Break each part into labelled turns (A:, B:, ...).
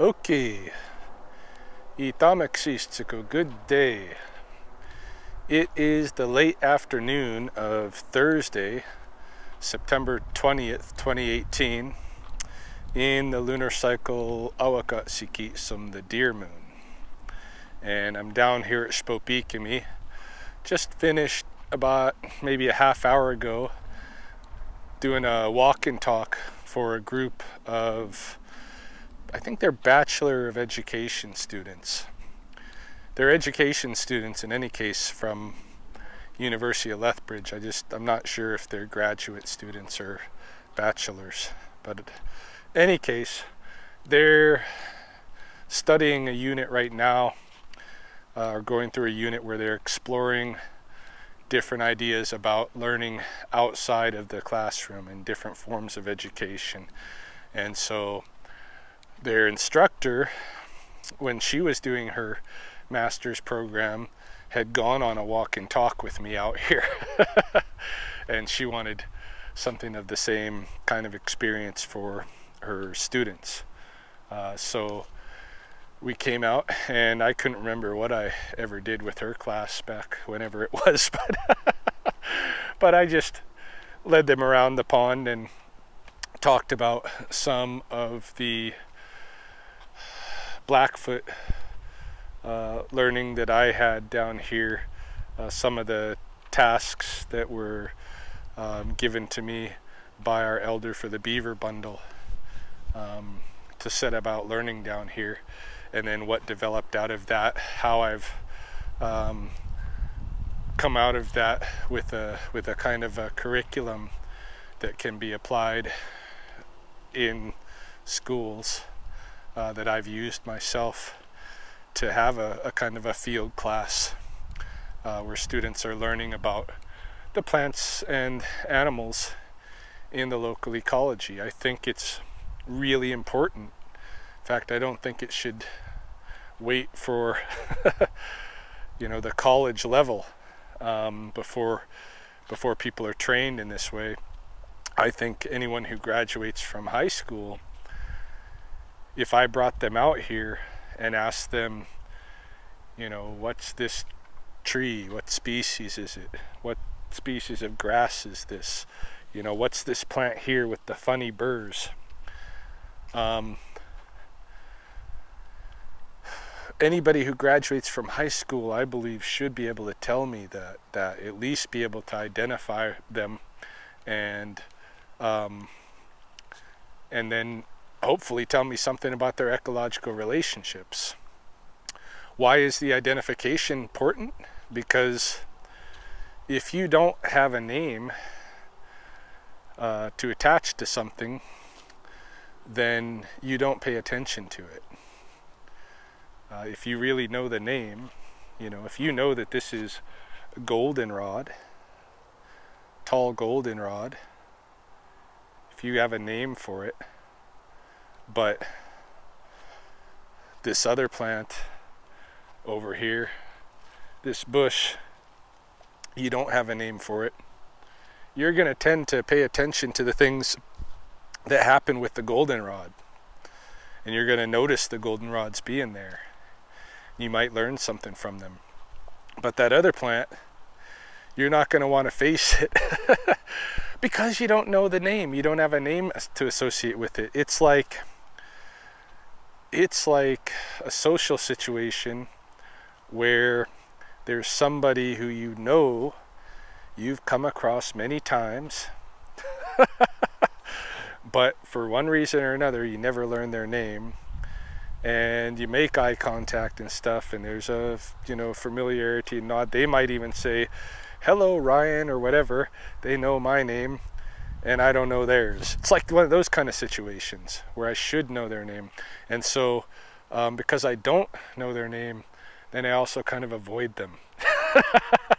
A: Okay, Itamexistico, good day. It is the late afternoon of Thursday, September 20th, 2018, in the lunar cycle Awakasikisum, the deer moon. And I'm down here at Spopikimi. Just finished about maybe a half hour ago doing a walk and talk for a group of, I think they're Bachelor of Education students. They're education students in any case from University of Lethbridge. I'm not sure if they're graduate students or bachelors, but in any case, they're studying a unit right now, or going through a unit where they're exploring different ideas about learning outside of the classroom and different forms of education. And so their instructor, when she was doing her master's program, had gone on a walk and talk with me out here. And she wanted something of the same kind of experience for her students. So we came out, and I couldn't remember what I ever did with her class back whenever it was, but I just led them around the pond and talked about some of the Blackfoot learning that I had down here, some of the tasks that were given to me by our elder for the beaver bundle to set about learning down here, and then what developed out of that, how I've come out of that with a kind of a curriculum that can be applied in schools that I've used myself to have a kind of a field class where students are learning about the plants and animals in the local ecology. I think it's really important. In fact, I don't think it should wait for the college level before people are trained in this way. I think anyone who graduates from high school, if I brought them out here and asked them, what's this tree? What species is it? What species of grass is this? What's this plant here with the funny burrs? Anybody who graduates from high school, I believe, should be able to tell me that at least be able to identify them, and then hopefully tell me something about their ecological relationships. Why is the identification important? Because if you don't have a name to attach to something, then you don't pay attention to it. If you really know the name, if you know that this is goldenrod, tall goldenrod, if you have a name for it, but this other plant over here, this bush, you don't have a name for it, you're going to tend to pay attention to the things that happen with the goldenrod, and you're going to notice the goldenrods being there. You might learn something from them. But that other plant, you're not going to want to face it because you don't know the name. You don't have a name to associate with it. It's like a social situation where there's somebody who you've come across many times, but for one reason or another you never learn their name, and you make eye contact and stuff, and there's a familiarity and nod. They might even say, "Hello, Ryan," or whatever. They know my name and I don't know theirs. It's like one of those kind of situations where I should know their name, and so because I don't know their name, then I also kind of avoid them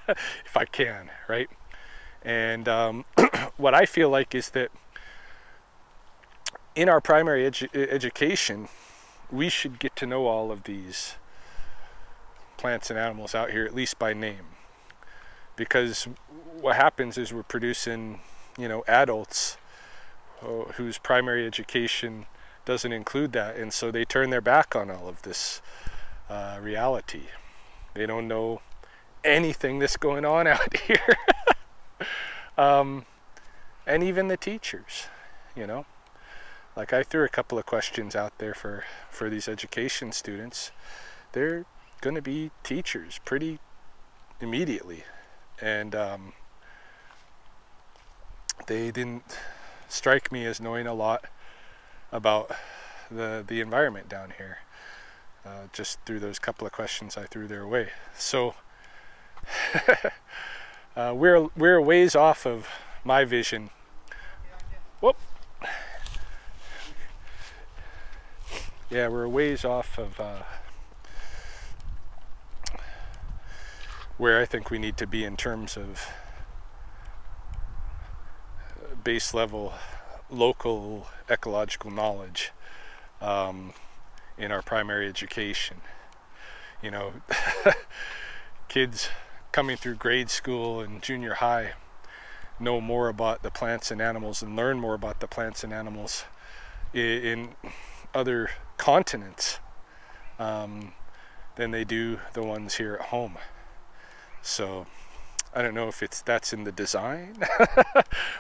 A: if I can, right? And what I feel like is that in our primary education, we should get to know all of these plants and animals out here, at least by name. Because what happens is we're producing, adults whose primary education doesn't include that, and so they turn their back on all of this reality. They don't know anything that's going on out here. And even the teachers, you know, like I threw a couple of questions out there for these education students. They're going to be teachers pretty immediately, and they didn't strike me as knowing a lot about the environment down here, just through those couple of questions I threw their way. So we're a ways off of my vision. Whoop. Yeah, we're a ways off of where I think we need to be in terms of base level local ecological knowledge in our primary education. You know, kids coming through grade school and junior high know more about the plants and animals and learn more about the plants and animals in other continents than they do the ones here at home. So I don't know if that's in the design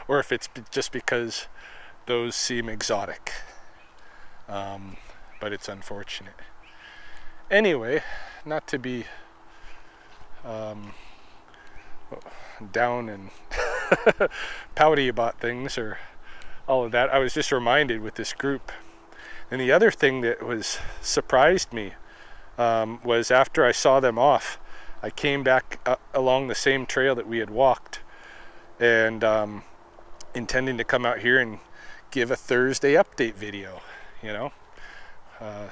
A: or if it's just because those seem exotic, but it's unfortunate. Anyway, not to be down and pouty about things or all of that. I was just reminded with this group. And the other thing that was surprised me was after I saw them off, I came back along the same trail that we had walked, and intending to come out here and give a Thursday update video, you know.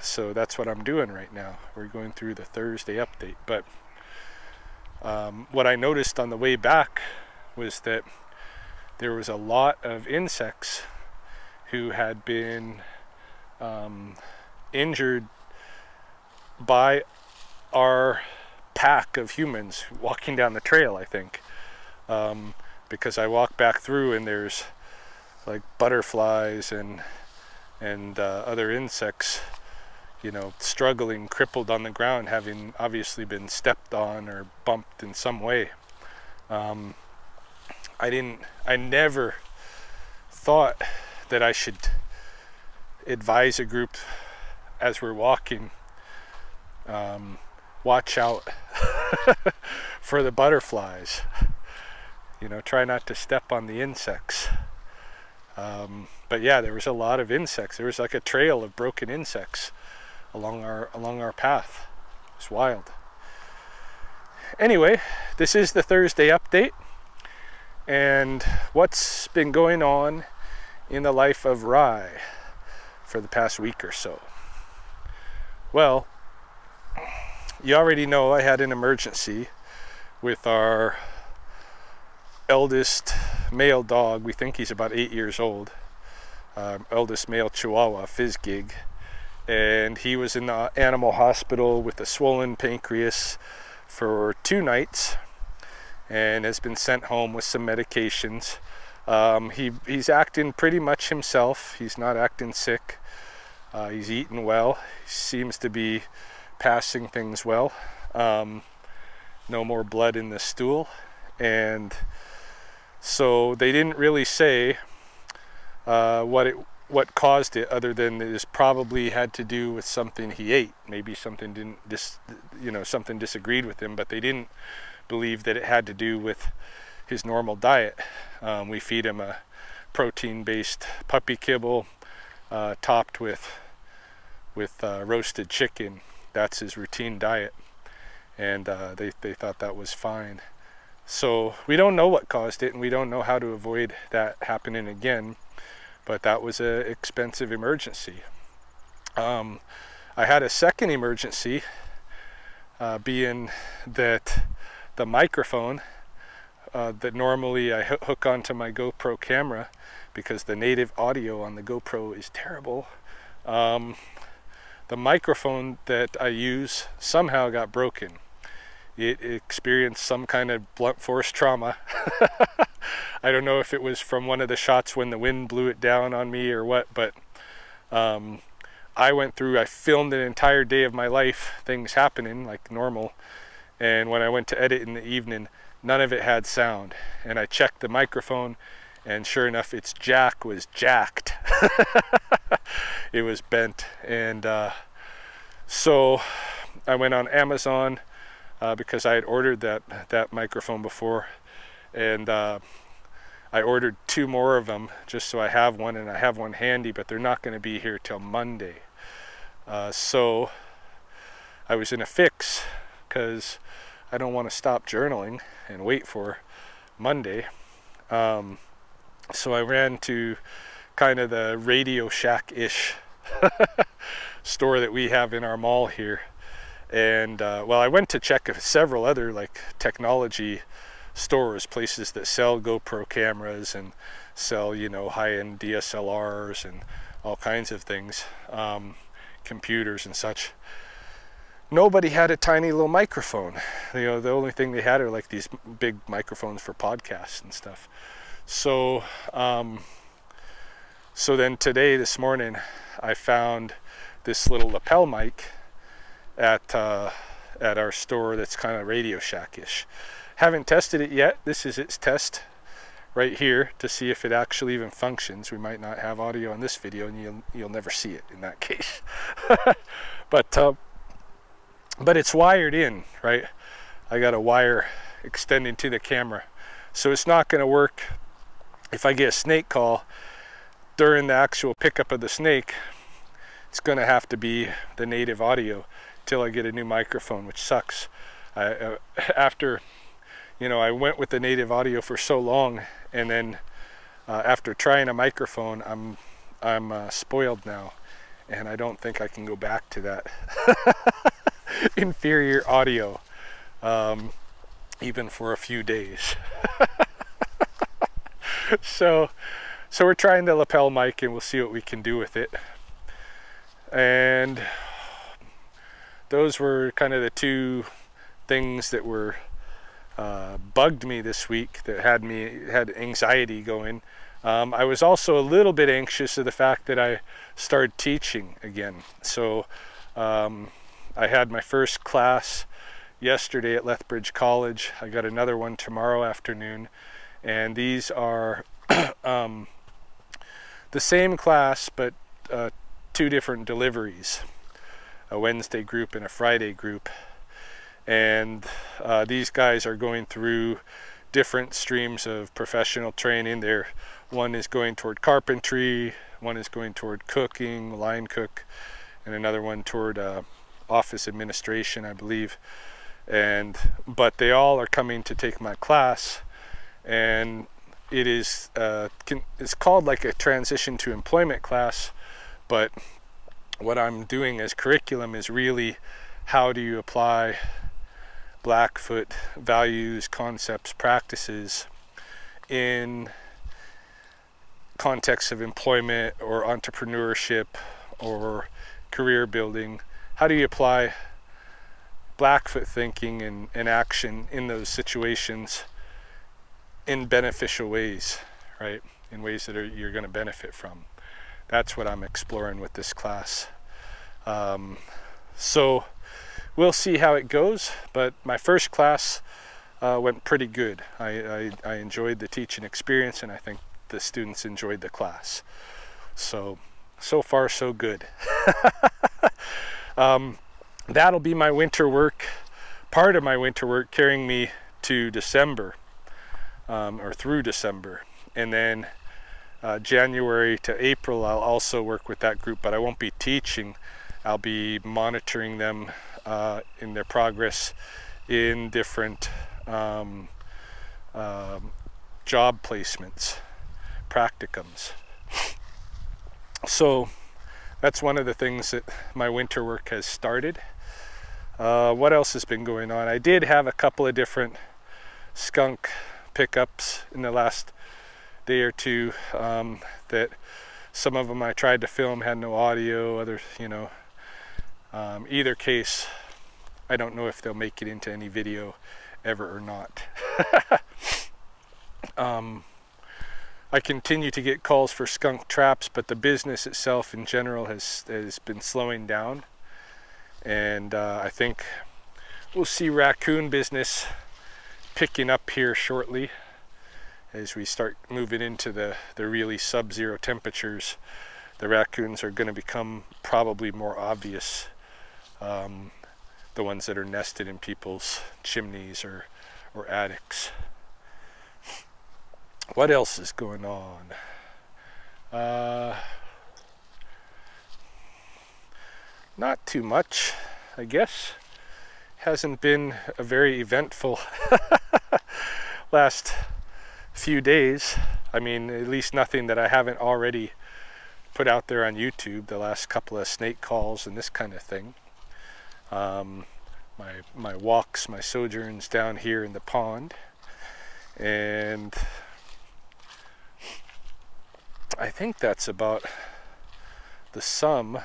A: So that's what I'm doing right now. We're going through the Thursday update. But what I noticed on the way back was that there was a lot of insects who had been injured by our pack of humans walking down the trail, I think, because I walked back through and there's like butterflies and other insects, you know, struggling, crippled on the ground, having obviously been stepped on or bumped in some way. I never thought that I should advise a group as we're walking, watch out for the butterflies, you know, try not to step on the insects. But yeah, there was a lot of insects. There was like a trail of broken insects along our path. It was wild. Anyway, this is the Thursday update, and what's been going on in the life of Rye for the past week or so. Well, you already know I had an emergency with our eldest male dog. We think he's about 8 years old. Eldest male Chihuahua, Fizzgig. And he was in the animal hospital with a swollen pancreas for 2 nights and has been sent home with some medications. He's acting pretty much himself. He's not acting sick. He's eating well. He seems to be passing things well. No more blood in the stool. And so they didn't really say what caused it, other than this probably had to do with something he ate. Maybe something something disagreed with him, but they didn't believe that it had to do with his normal diet. We feed him a protein-based puppy kibble topped with roasted chicken. That's his routine diet, and they thought that was fine. So we don't know what caused it, and we don't know how to avoid that happening again, but that was an expensive emergency. I had a second emergency, being that the microphone that normally I hook onto my GoPro camera, because the native audio on the GoPro is terrible, the microphone that I use somehow got broken. It experienced some kind of blunt force trauma. I don't know if it was from one of the shots when the wind blew it down on me or what, but I filmed an entire day of my life, things happening like normal, and when I went to edit in the evening, none of it had sound. And I checked the microphone, and sure enough, its jack was jacked. It was bent. And so I went on Amazon because I had ordered that microphone before, and I ordered 2 more of them just so I have one, and I have one handy, but they're not going to be here till Monday. So I was in a fix because I don't want to stop journaling and wait for Monday. So I ran to kind of the Radio Shack-ish store that we have in our mall here. And well, I went to check several other like technology stores, places that sell GoPro cameras and sell, you know, high-end DSLRs and all kinds of things, computers and such. Nobody had a tiny little microphone. You know, the only thing they had are like these big microphones for podcasts and stuff. So so then this morning, I found this little lapel mic at our store that's kind of Radio Shack-ish. Haven't tested it yet. This is its test right here to see if it actually even functions. We might not have audio on this video, and you'll never see it in that case. But it's wired in, right? I got a wire extending to the camera, so it's not going to work if I get a snake call during the actual pickup of the snake. It's going to have to be the native audio till I get a new microphone, which sucks. After, you know, I went with the native audio for so long, and then after trying a microphone, I'm spoiled now, and I don't think I can go back to that inferior audio, even for a few days. So we're trying the lapel mic, and we'll see what we can do with it. And those were kind of the 2 things that were bugged me this week, that had anxiety going. I was also a little bit anxious of the fact that I started teaching again. So I had my first class yesterday at Lethbridge College. I got another one tomorrow afternoon, and these are the same class, but 2 different deliveries, a Wednesday group and a Friday group. And these guys are going through different streams of professional training. One is going toward carpentry, one is going toward cooking, line cook, and another one toward office administration, I believe. But they all are coming to take my class, and it is it's called like a transition to employment class, but what I'm doing as curriculum is really how do you apply Blackfoot values, concepts, practices in context of employment or entrepreneurship or career building. How do you apply Blackfoot thinking and action in those situations in beneficial ways, right? In ways that you're going to benefit from. That's what I'm exploring with this class. So we'll see how it goes, but my first class went pretty good. I enjoyed the teaching experience, and I think the students enjoyed the class. So far so good. That'll be my winter work, part of my winter work, carrying me to December, or through December. And then January to April, I'll also work with that group, but I won't be teaching. I'll be monitoring them in their progress in different job placements, practicums. So that's one of the things that my winter work has started. What else has been going on? I did have a couple of different skunk pickups in the last day or 2 that some of them I tried to film had no audio, others, you know, either case, I don't know if they'll make it into any video ever or not. I continue to get calls for skunk traps, but the business itself in general has been slowing down. And I think we'll see raccoon business picking up here shortly as we start moving into the really sub-zero temperatures. The raccoons are going to become probably more obvious, the ones that are nested in people's chimneys or attics. What else is going on? Not too much, I guess. Hasn't been a very eventful last few days. I mean, at least nothing that I haven't already put out there on YouTube, the last couple of snake calls and this kind of thing. My walks, my sojourns down here in the pond. And I think that's about the sum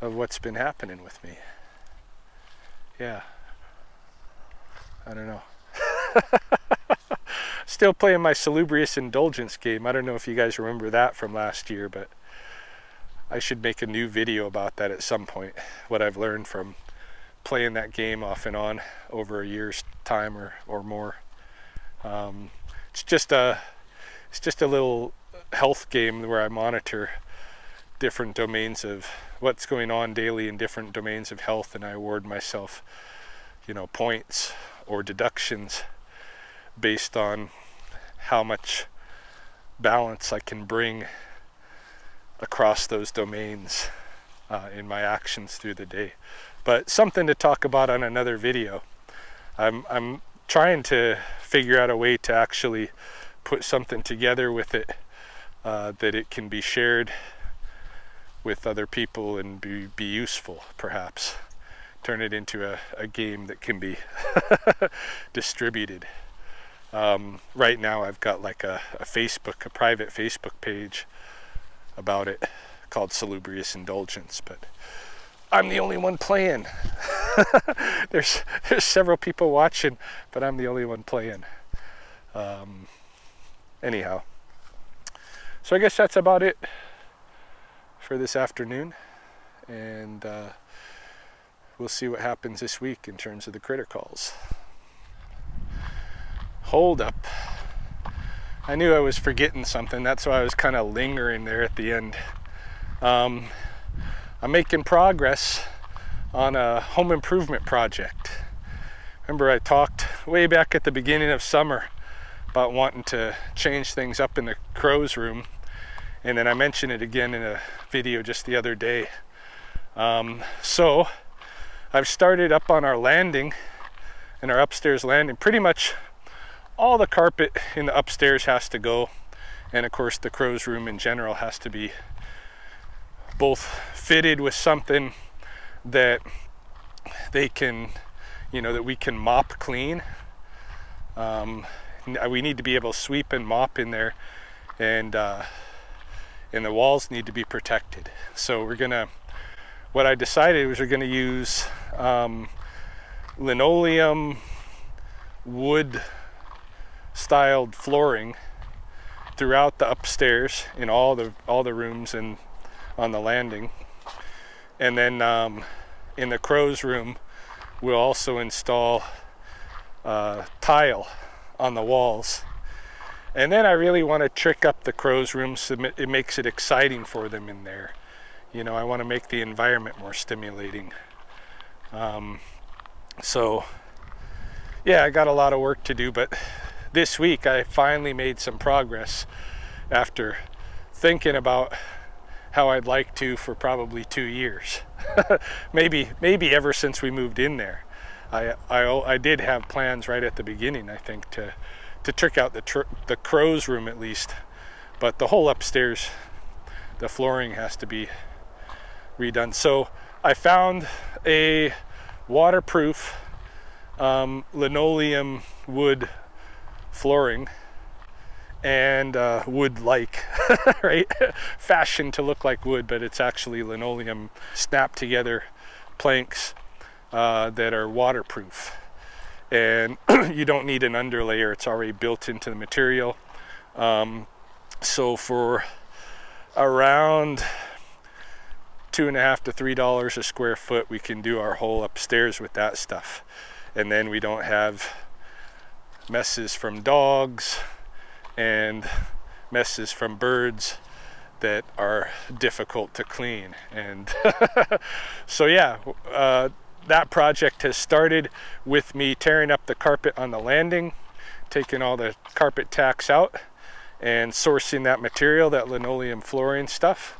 A: of what's been happening with me. Yeah. I don't know. Still playing my salubrious indulgence game. I don't know if you guys remember that from last year, but I should make a new video about that at some point. What I've learned from playing that game off and on over a year's time or more. It's just a little health game where I monitor different domains of what's going on daily in different domains of health, and I award myself, points or deductions based on how much balance I can bring across those domains in my actions through the day. But something to talk about on another video. I'm trying to figure out a way to actually put something together with it that it can be shared with other people and be useful, perhaps. Turn it into a game that can be distributed. Right now I've got like a private Facebook page about it called Salubrious Indulgence, but I'm the only one playing. There's several people watching, but I'm the only one playing. Anyhow, so I guess that's about it for this afternoon, and we'll see what happens this week in terms of the critter calls. Hold up. I knew I was forgetting something. That's why I was kind of lingering there at the end. I'm making progress on a home improvement project. Remember, I talked way back at the beginning of summer about wanting to change things up in the crow's room, and then I mentioned it again in a video just the other day. So I've started up on our landing, in our upstairs landing. Pretty much all the carpet in the upstairs has to go, and of course the crow's room in general has to be both fitted with something that they can, that we can mop clean. We need to be able to sweep and mop in there, and the walls need to be protected. So what I decided was we're gonna use linoleum wood styled flooring throughout the upstairs in all the rooms and on the landing, and then in the crow's room we'll also install tile on the walls. And then I really want to trick up the crow's room so it makes it exciting for them in there. I want to make the environment more stimulating. So yeah, I got a lot of work to do, but this week I finally made some progress after thinking about how I'd like to for probably 2 years. maybe ever since we moved in there. I did have plans right at the beginning, I think, to trick out the crow's room at least, but the whole upstairs, the flooring has to be redone. So I found a waterproof linoleum wood flooring, and wood-like, right? Fashioned to look like wood, but it's actually linoleum snapped together planks that are waterproof. And you don't need an underlayer, it's already built into the material. So for around $2.50 to $3 a square foot, we can do our whole upstairs with that stuff. And then we don't have messes from dogs and messes from birds that are difficult to clean. And so yeah, that project has started with me tearing up the carpet on the landing, taking all the carpet tacks out and sourcing that material, that linoleum flooring stuff,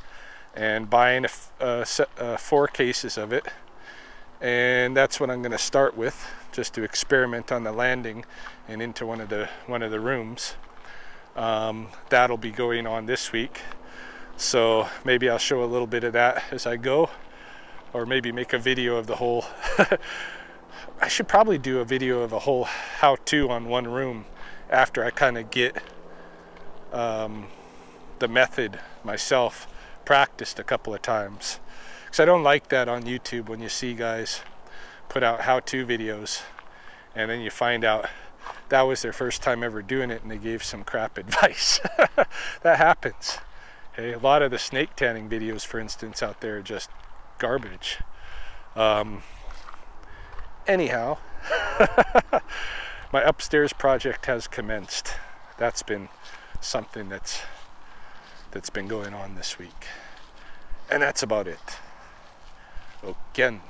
A: and buying 4 cases of it. And that's what I'm going to start with, just to experiment on the landing and into one of the rooms. That'll be going on this week, so maybe I'll show a little bit of that as I go, or maybe make a video of the whole I should probably do a video of a whole how-to on one room after I kind of get the method myself practiced a couple of times, because I don't like that on YouTube when you see guys put out how-to videos and then you find out that was their first time ever doing it and they gave some crap advice. That happens. Okay? A lot of the snake tanning videos, for instance, out there are just garbage. Anyhow, my upstairs project has commenced. That's been something that's been going on this week. And that's about it. Again.